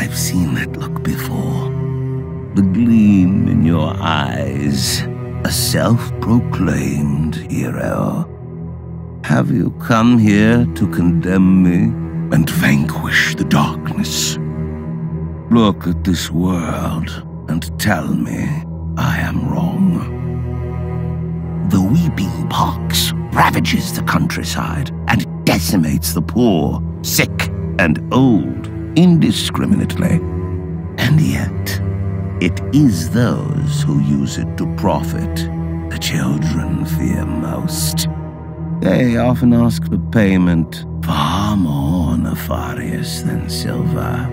I've seen that look before. The gleam in your eyes. A self-proclaimed hero. Have you come here to condemn me and vanquish the darkness? Look at this world and tell me I am wrong. The weeping pox ravages the countryside and decimates the poor, sick, and old indiscriminately. And yet, it is those who use it to profit the children fear most. They often ask for payment far more nefarious than silver.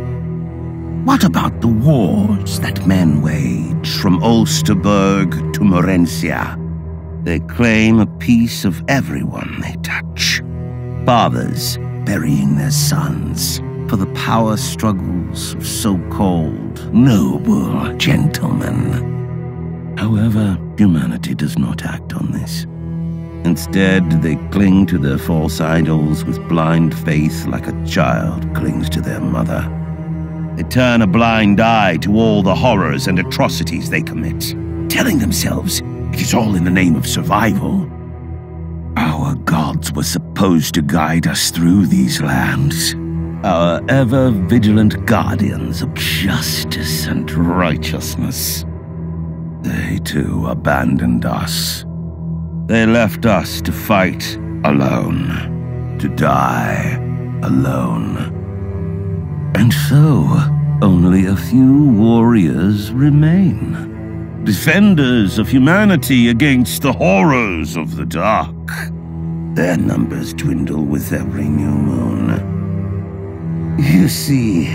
What about the wars that men wage from Ulsterburg to Morensia? They claim a piece of everyone they touch. Fathers burying their sons for the power struggles of so-called noble gentlemen. However, humanity does not act on this. Instead, they cling to their false idols with blind faith like a child clings to their mother. They turn a blind eye to all the horrors and atrocities they commit, telling themselves it is all in the name of survival. Our gods were supposed to guide us through these lands, our ever-vigilant guardians of justice and righteousness. They too abandoned us. They left us to fight alone, to die alone. And so, only a few warriors remain. Defenders of humanity against the horrors of the dark. Their numbers dwindle with every new moon. You see,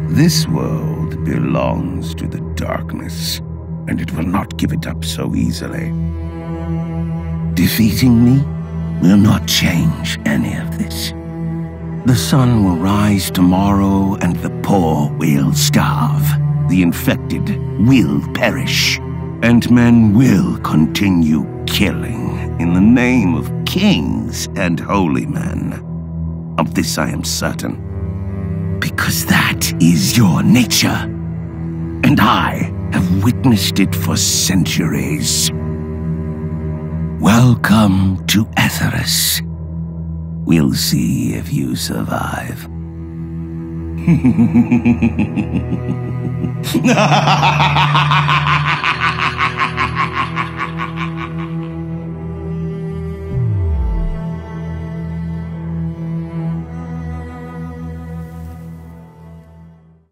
this world belongs to the darkness, and it will not give it up so easily. Defeating me will not change any of this. The sun will rise tomorrow, and the poor will starve. The infected will perish, and men will continue killing in the name of kings and holy men. Of this I am certain, because that is your nature, and I have witnessed it for centuries. Welcome to Etheris. We'll see if you survive.